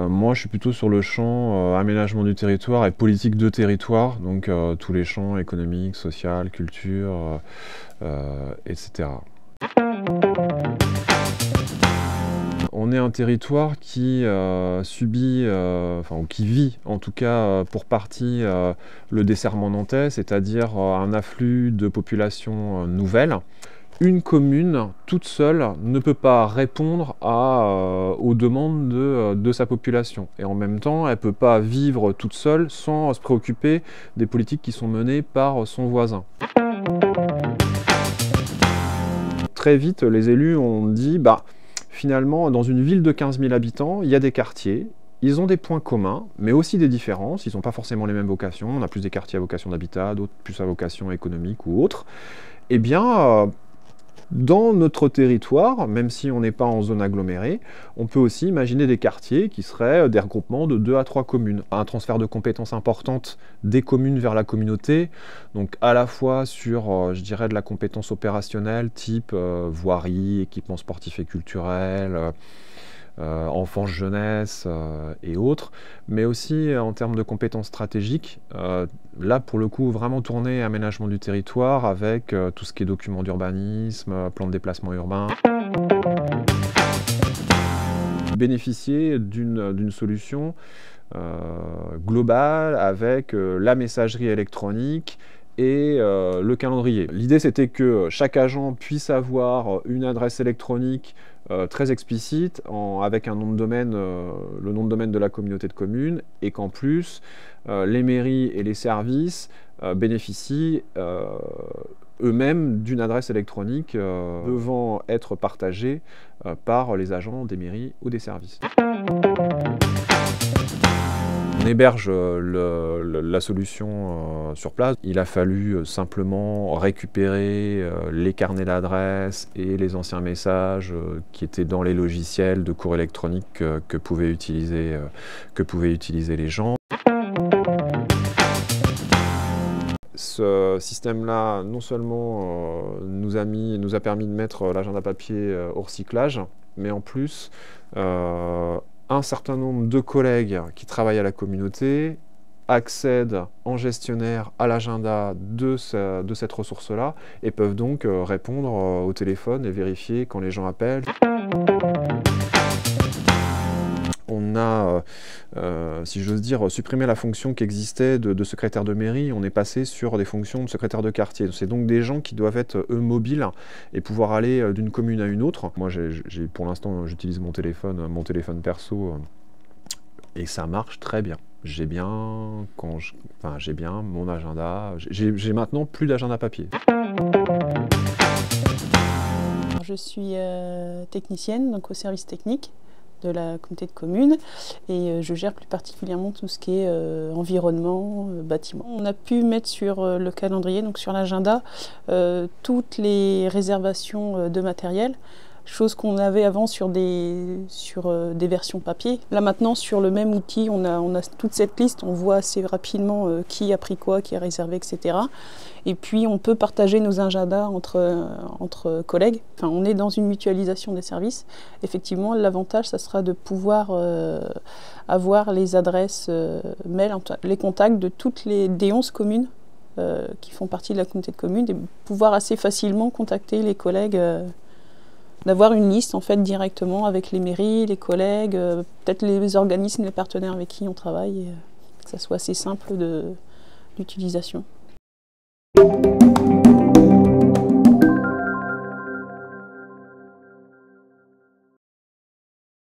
Moi, je suis plutôt sur le champ aménagement du territoire et politique de territoire, donc tous les champs économiques, social, culture, etc. On est un territoire qui subit, ou qui vit en tout cas pour partie le desserrement nantais, c'est-à-dire un afflux de population nouvelle. Une commune, toute seule, ne peut pas répondre aux demandes de sa population. Et en même temps, elle ne peut pas vivre toute seule sans se préoccuper des politiques qui sont menées par son voisin. Très vite, les élus ont dit, finalement, dans une ville de 15 000 habitants, il y a des quartiers, ils ont des points communs, mais aussi des différences. Ils n'ont pas forcément les mêmes vocations. On a plus des quartiers à vocation d'habitat, d'autres plus à vocation économique ou autre. Eh bien, dans notre territoire, même si on n'est pas en zone agglomérée, on peut aussi imaginer des quartiers qui seraient des regroupements de 2 à 3 communes. Un transfert de compétences importantes des communes vers la communauté, donc à la fois sur, je dirais, de la compétence opérationnelle, type voirie, équipements sportifs et culturels, enfance, jeunesse et autres, mais aussi en termes de compétences stratégiques, là pour le coup vraiment tourné aménagement du territoire avec tout ce qui est documents d'urbanisme, plan de déplacement urbain. Bénéficier d'une solution globale avec la messagerie électronique et le calendrier. L'idée c'était que chaque agent puisse avoir une adresse électronique très explicite avec un nom de domaine, le nom de domaine de la communauté de communes, et qu'en plus les mairies et les services bénéficient eux-mêmes d'une adresse électronique devant être partagée par les agents des mairies ou des services. On héberge la solution sur place. Il a fallu simplement récupérer les carnets d'adresses et les anciens messages qui étaient dans les logiciels de courrier électronique que pouvaient utiliser les gens. Ce système-là, non seulement nous a permis de mettre l'agenda papier au recyclage, mais en plus, un certain nombre de collègues qui travaillent à la communauté accèdent en gestionnaire à l'agenda de cette ressource-là et peuvent donc répondre au téléphone et vérifier quand les gens appellent. On a, si j'ose dire, supprimé la fonction qui existait de secrétaire de mairie. On est passé sur des fonctions de secrétaire de quartier. C'est donc des gens qui doivent être, eux, mobiles et pouvoir aller d'une commune à une autre. Moi, pour l'instant, j'utilise mon téléphone perso et ça marche très bien. J'ai bien mon agenda. J'ai maintenant plus d'agenda papier. Je suis technicienne, donc au service technique de la communauté de communes, et je gère plus particulièrement tout ce qui est environnement, bâtiment. On a pu mettre sur le calendrier, donc sur l'agenda, toutes les réservations de matériel, chose qu'on avait avant sur des versions papier. Là maintenant, sur le même outil, on a toute cette liste, on voit assez rapidement qui a pris quoi, qui a réservé, etc. Et puis on peut partager nos agendas entre collègues. Enfin, on est dans une mutualisation des services. Effectivement, l'avantage, ça sera de pouvoir avoir les adresses mail, les contacts de toutes des 11 communes qui font partie de la communauté de communes, et pouvoir assez facilement contacter les collègues, d'avoir une liste en fait directement avec les mairies, les collègues, peut-être les organismes, les partenaires avec qui on travaille, et que ça soit assez simple d'utilisation.